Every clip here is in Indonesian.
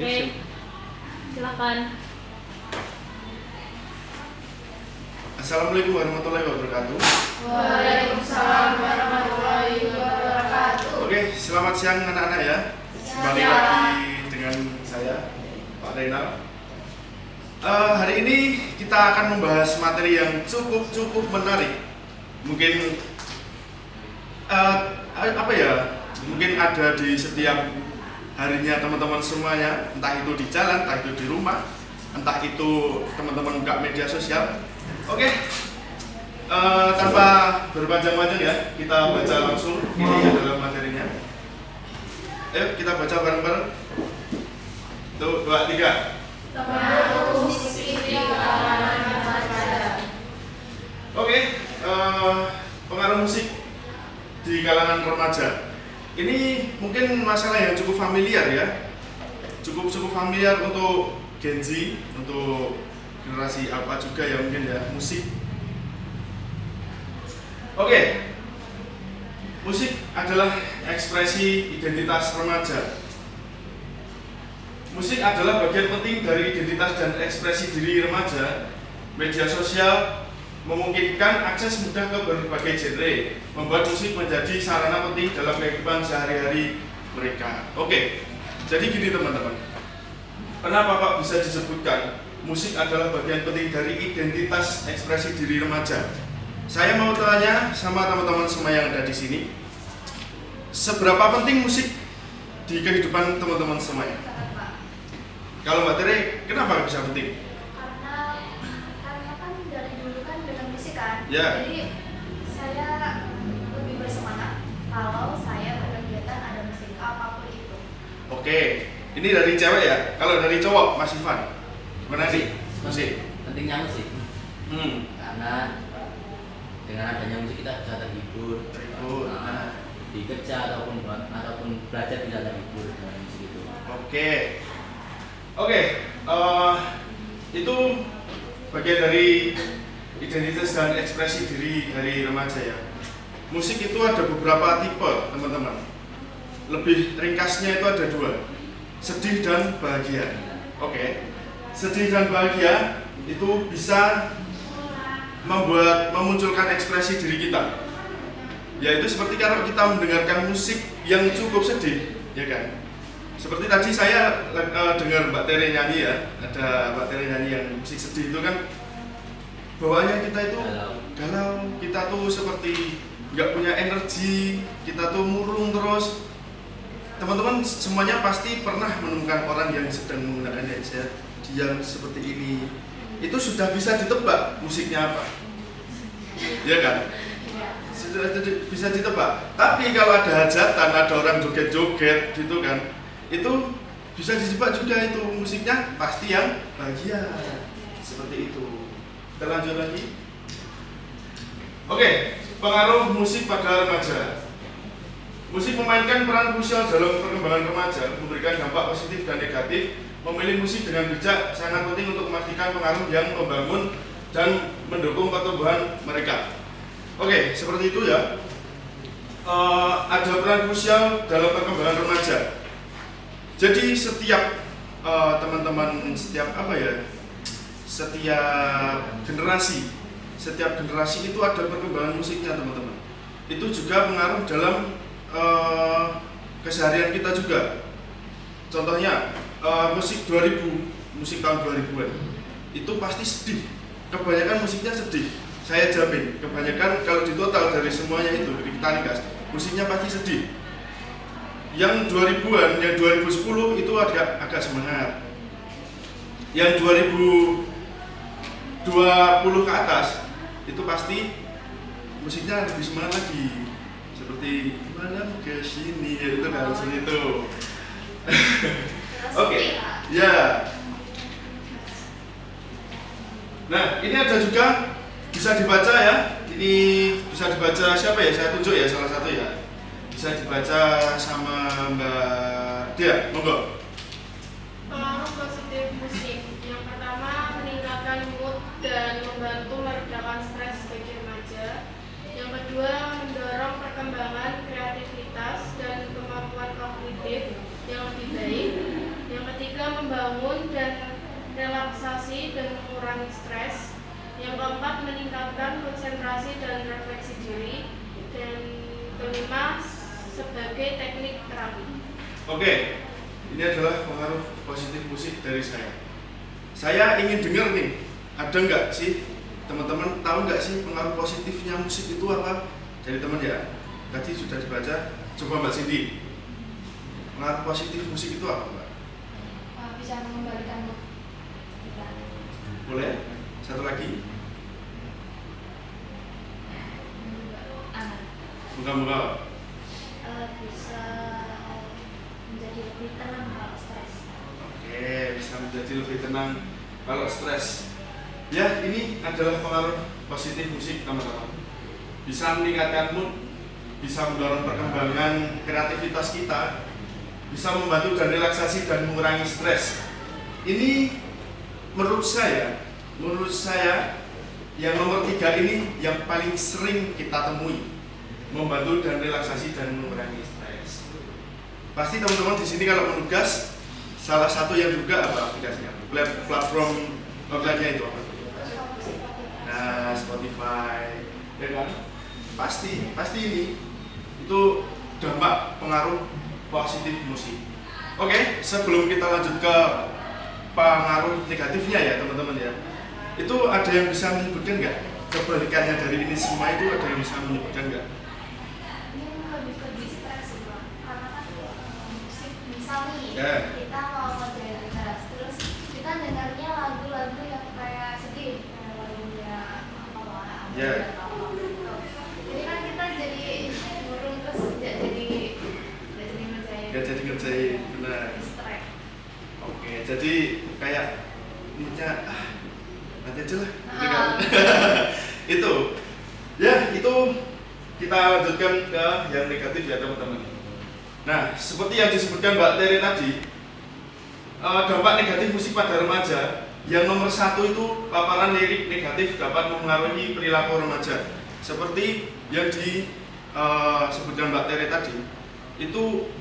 Oke, silakan. Assalamualaikum warahmatullahi wabarakatuh. Waalaikumsalam warahmatullahi wabarakatuh. Oke, selamat siang anak-anak ya. Kembali lagi dengan saya, Pak Reynal. Hari ini kita akan membahas materi yang cukup menarik. Mungkin mungkin ada di setiap harinya teman-teman semuanya, entah itu di jalan, entah itu di rumah, entah itu teman-teman buka media sosial. Oke, tanpa berpanjang-panjang ya, kita baca langsung. Ini adalah materinya. Ayo kita baca bareng-bareng. Tuh, 2, 3. Pengaruh musik di kalangan remaja. Oke, pengaruh musik di kalangan remaja. Ini mungkin masalah yang cukup familiar ya, cukup familiar untuk Gen Z, untuk generasi apa juga ya mungkin ya, musik. Oke, musik adalah ekspresi identitas remaja. Musik adalah bagian penting dari identitas dan ekspresi diri remaja. Media sosial memungkinkan akses mudah ke berbagai genre, membuat musik menjadi sarana penting dalam kehidupan sehari-hari mereka. Oke, jadi gini teman-teman, kenapa kok bisa disebutkan musik adalah bagian penting dari identitas ekspresi diri remaja? Saya mau tanya sama teman-teman semua yang ada di sini, seberapa penting musik di kehidupan teman-teman semuanya? Kalau Mbak Tere, kenapa bisa penting? Karena kan dari dulu kan dengan musik kan, Ya. jadi saya lebih bersemangat kalau saya berkegiatan ada musik apapun itu. Oke, ini dari cewek ya. Kalau dari cowok, Mas Ivan, gimana nih? Musik. Pentingnya musik Hmm. karena dengan adanya musik kita bisa terhibur, Nah. dikerja ataupun belajar bisa terhibur dengan musik itu. Oke, itu bagian dari identitas dan ekspresi diri dari remaja ya. Musik itu ada beberapa tipe teman-teman. Lebih ringkasnya itu ada 2, sedih dan bahagia. Oke, sedih dan bahagia itu bisa memunculkan ekspresi diri kita. Yaitu seperti kalau kita mendengarkan musik yang cukup sedih, ya kan? Seperti tadi saya dengar Mbak Tere nyanyi ya, ada Mbak Tere nyanyi yang musik sedih itu kan bawaannya kita itu galau, kita tuh seperti nggak punya energi, kita tuh murung terus. Teman-teman semuanya pasti pernah menemukan orang yang sedang menggunakan headset, diam seperti ini. Itu sudah bisa ditebak musiknya apa, ya kan? Sudah bisa ditebak. Tapi kalau ada hajatan, ada orang joget-joget gitu kan, itu bisa dijebak juga, itu musiknya pasti yang bahagia seperti itu. Kita lanjut lagi. Oke, pengaruh musik pada remaja. Musik memainkan peran krusial dalam perkembangan remaja, memberikan dampak positif dan negatif. Memilih musik dengan bijak sangat penting untuk memastikan pengaruh yang membangun dan mendukung pertumbuhan mereka. Oke, seperti itu ya. Ada peran krusial dalam perkembangan remaja. Jadi setiap teman-teman, setiap generasi itu ada perkembangan musiknya teman-teman. Itu juga pengaruh dalam keseharian kita juga. Contohnya musik 2000, musik tahun 2000-an itu pasti sedih. Kebanyakan musiknya sedih. Saya jamin, kebanyakan kalau di total dari semuanya itu kita ringkas, musiknya pasti sedih. Yang 2000-an, yang 2010 itu agak semangat. Yang 2020 ke atas itu pasti musiknya lebih semangat lagi. Seperti gimana ke sini ya, itu kan seperti itu. Oke. Ya. Nah, ini ada juga bisa dibaca ya. Ini bisa dibaca siapa ya? Saya tunjuk ya salah satu ya. Bisa dibaca sama Mbak Dia, monggo. Pengaruh positif musik. Yang pertama, meningkatkan mood dan membantu meredakan stres bagi remaja. Yang kedua, mendorong perkembangan kreativitas dan kemampuan kognitif yang lebih baik. Yang ketiga, membangun dan relaksasi dan mengurangi stres. Yang keempat, meningkatkan konsentrasi dan refleksi diri. Dan kelima, sebagai teknik terapi. Oke, ini adalah pengaruh positif musik dari saya. Saya ingin dengar nih, ada nggak sih teman-teman tahu nggak sih pengaruh positifnya musik itu apa? Dari teman ya, tadi sudah dibaca. Coba Mbak Cindy, pengaruh positif musik itu apa Mbak? Bisa mengembalikan mood kita. Boleh? Satu lagi? Aman. Buka-buka. Bisa menjadi lebih tenang kalau stres. Oke, bisa menjadi lebih tenang kalau stres. Ya, ini adalah pengaruh positif musik teman-teman. Bisa meningkatkan mood, bisa mendorong perkembangan kreativitas kita, bisa membantu dan relaksasi dan mengurangi stres. Ini menurut saya yang nomor 3 ini yang paling sering kita temui, membantu dan relaksasi dan mengurangi stres. Pasti teman-teman di sini kalau menugas, salah satu yang juga apa aplikasinya? Platform online-nya itu apa? Nah, Spotify, ya kan? Pasti ini itu dampak pengaruh positif musik. Oke, sebelum kita lanjut ke pengaruh negatifnya ya teman-teman ya, itu ada yang bisa menyebutkan nggak kebalikannya dari ini semua, itu ada yang bisa menyebutkan nggak? Ini lebih ke distress sih, Bang. Karena kan musik misal nih, Ya. kita mau ngerjain tugas, terus kita dengarnya lagu-lagu yang kayak sedih, kayak lagunya apa Ya. gitu. Jadi kan kita jadi murung terus nggak jadi ngerjain. Nggak jadi ngerjain, benar. Distract. Oke, jadi kayak moodnya nanti aja lah, gitu kan? Itu, ya itu kita lanjutkan ke yang negatif ya teman-teman. Nah, seperti yang disebutkan Mbak Tere tadi, dampak negatif musik pada remaja yang nomor 1 itu paparan lirik negatif dapat mempengaruhi perilaku remaja. Seperti yang disebutkan Mbak Tere tadi, itu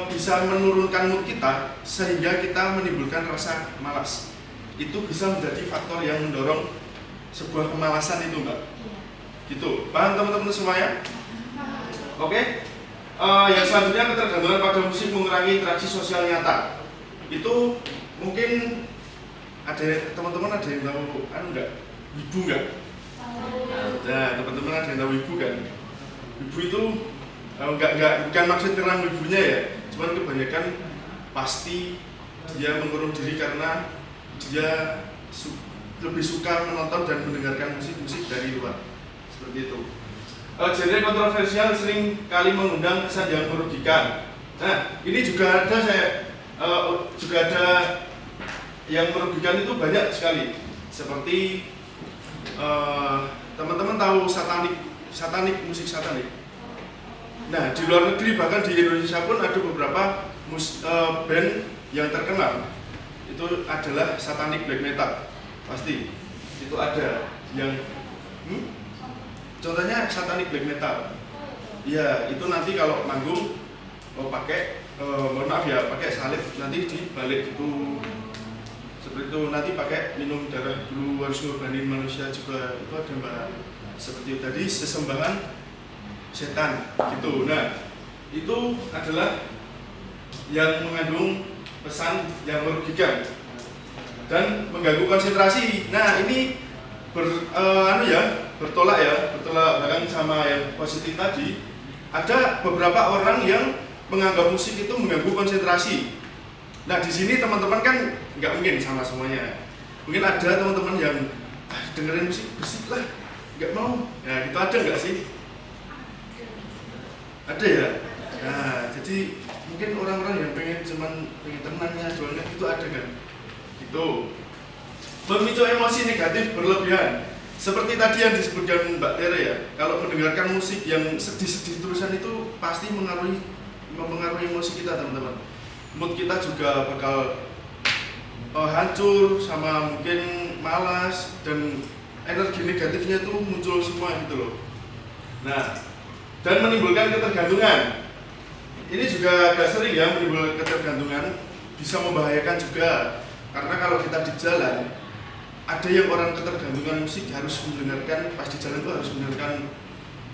bisa menurunkan mood kita sehingga kita menimbulkan rasa malas. Itu bisa menjadi faktor yang mendorong sebuah kemalasan itu Mbak. Iya. Gitu, paham teman-teman semuanya? Oke. Yang selanjutnya, ketergantungan pada musik mengurangi interaksi sosial nyata. Itu mungkin ada teman-teman ada yang tahu nggak? Wibu nggak? Nah, teman-teman ada yang tahu wibu kan? Wibu itu bukan maksud terang wibunya ya, cuman kebanyakan pasti dia mengurung diri karena dia lebih suka menonton dan mendengarkan musik-musik dari luar, seperti itu. Genre kontroversial sering kali mengundang kesan yang merugikan. Nah, ini juga ada yang merugikan itu banyak sekali. Seperti teman-teman tahu satanik, musik satanik. Nah, di luar negeri bahkan di Indonesia pun ada beberapa band yang terkenal. Itu adalah satanik black metal. Pasti itu ada yang contohnya satanik black metal. Ya, itu nanti kalau manggung pakai mohon maaf ya, pakai salib nanti dibalik gitu. Seperti itu, nanti pakai minum darah dulu, harus ngorbanin manusia juga. Itu ada Mbak. Seperti itu tadi, sesembahan setan gitu. Nah, itu adalah yang mengandung pesan yang merugikan dan mengganggu konsentrasi. Nah, ini bertolak belakang sama yang positif tadi. Ada beberapa orang yang menganggap musik itu mengganggu konsentrasi. Nah, di sini teman-teman kan nggak mungkin sama semuanya. Mungkin ada teman-teman yang dengerin musik berisik lah, nggak mau. Nah, itu ada nggak sih? Ada ya. Nah, jadi mungkin orang-orang yang pengen tenangnya jualnya itu ada kan? Gitu. Memicu emosi negatif berlebihan. Seperti tadi yang disebutkan Mbak Tere ya, kalau mendengarkan musik yang sedih-sedih terusan itu pasti mempengaruhi emosi kita teman-teman. Mood kita juga bakal hancur, sama mungkin malas, dan energi negatifnya itu muncul semua gitu loh. Nah, dan menimbulkan ketergantungan. Ini juga agak sering ya menimbulkan ketergantungan. bisa membahayakan juga, karena kalau kita di jalan ada yang orang ketergantungan musik harus mendengarkan, pas di jalan itu harus mendengarkan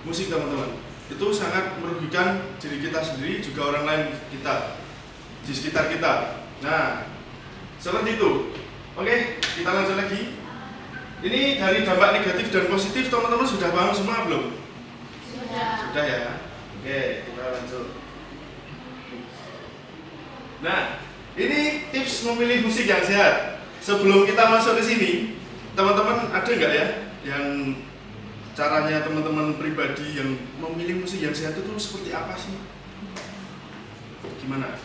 musik teman-teman. Itu sangat merugikan diri kita sendiri juga orang lain kita di sekitar kita. Nah, seperti itu. Oke, kita lanjut lagi. Ini dari dampak negatif dan positif teman-teman sudah paham semua belum? Sudah ya. Oke, kita lanjut. Nah, ini tips memilih musik yang sehat. Sebelum kita masuk ke sini, teman-teman ada nggak ya yang caranya teman-teman pribadi yang memilih musik yang sehat itu seperti apa sih? Gimana?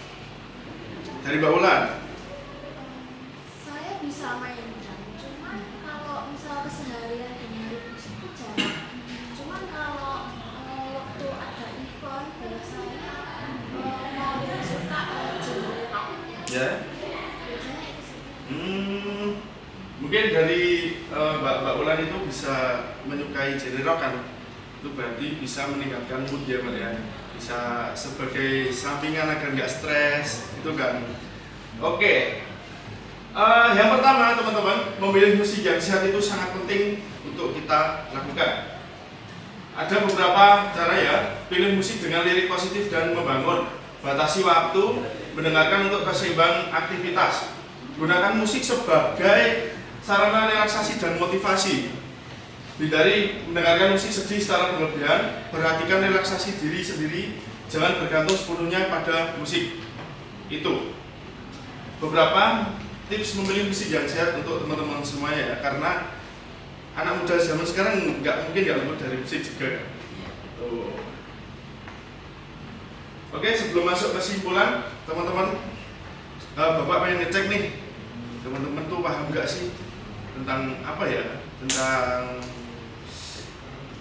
Dari Mbak Ulan. Saya bisa main drum, cuman kalau misal keseharian dengerin musik itu jarang. Cuman kalau waktu ada event biasanya mau suka genre rock. Ya. Biasanya itu sih. Mungkin dari Mbak Ulan itu bisa menyukai genre rock kan? Itu berarti bisa meningkatkan mood ya Mbak ya. Bisa sebagai sampingan agar nggak stres, itu kan. Oke. Yang pertama teman-teman, memilih musik yang sehat itu sangat penting untuk kita lakukan. Ada beberapa cara ya. Pilih musik dengan lirik positif dan membangun. Batasi waktu mendengarkan untuk keseimbangan aktivitas. Gunakan musik sebagai sarana relaksasi dan motivasi. Hindari mendengarkan musik sedih secara berlebihan. Perhatikan relaksasi diri sendiri. Jangan bergantung sepenuhnya pada musik. Itu beberapa tips memilih musik yang sehat untuk teman-teman semuanya ya. Karena anak muda zaman sekarang nggak luput dari musik juga. Tuh. Oke, sebelum masuk kesimpulan, teman-teman, Bapak pengen ngecek nih, teman-teman tuh paham nggak sih tentang apa ya, tentang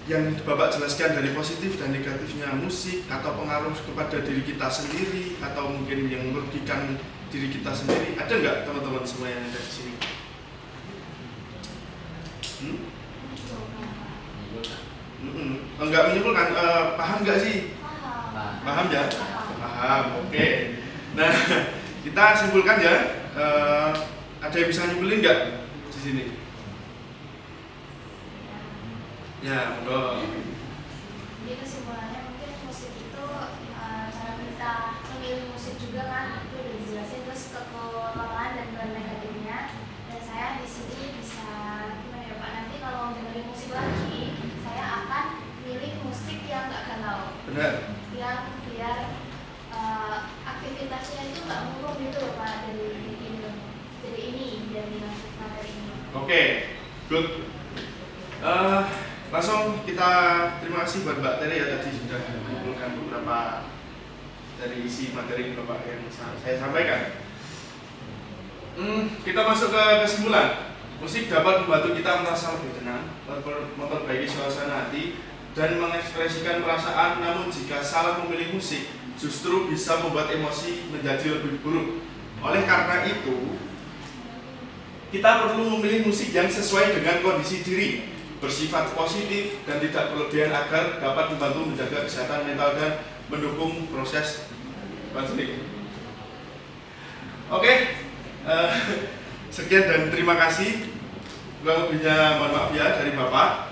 yang Bapak jelaskan dari positif dan negatifnya musik, atau pengaruh kepada diri kita sendiri, atau mungkin yang merugikan diri kita sendiri. Ada nggak teman-teman semua yang ada di sini? Enggak menyimpulkan, paham nggak sih? Paham ya? Paham, oke. Nah, kita simpulkan ya. Ada yang bisa nyimpulin nggak di sini? Ya, monggo. Jadi kesimpulannya mungkin musik itu cara kita memilih musik juga kan itu udah dijelasin, terus kekurangan dan peran negatifnya. Dan saya di sini bisa gimana ya Pak, nanti kalau dengerin musik lagi saya akan milih musik yang nggak galau. Benar. Yang biar aktivitasnya itu nggak murung gitu loh Pak, dari ini materi ini. Oke, good. Langsung kita terima kasih buat Mbak Tere ya, tadi sudah mengumpulkan beberapa dari isi materi Bapak yang saya sampaikan. Kita masuk ke kesimpulan. Musik dapat membantu kita merasa lebih tenang, memperbaiki suasana hati, dan mengekspresikan perasaan. Namun jika salah memilih musik, justru bisa membuat emosi menjadi lebih buruk. Oleh karena itu, kita perlu memilih musik yang sesuai dengan kondisi diri, bersifat positif dan tidak berlebihan agar dapat membantu menjaga kesehatan mental dan mendukung proses konseling. Oke, sekian dan terima kasih. Kurang lebihnya mohon maaf ya dari Bapak.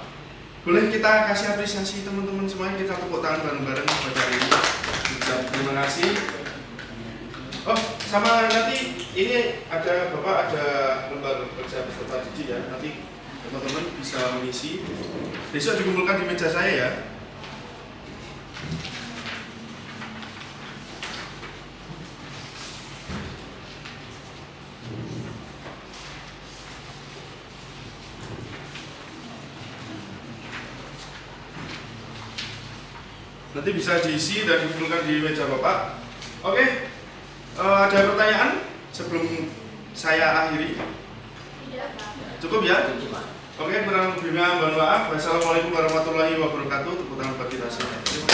Boleh kita kasih apresiasi teman-teman semuanya, kita tepuk tangan bareng-bareng buat hari ini. Terima kasih. Oh, sama nanti ini ada Bapak ada lembar kerja peserta didik ya. Nanti teman-teman bisa mengisi. Besok dikumpulkan di meja saya ya. Nanti bisa diisi dan dikumpulkan di meja Bapak. Oke, ada pertanyaan sebelum saya akhiri? Tidak Pak. Cukup ya? Oke, kurang lebihnya mohon maaf. Wassalamualaikum warahmatullahi wabarakatuh. Tepuk tangan buat kita semua.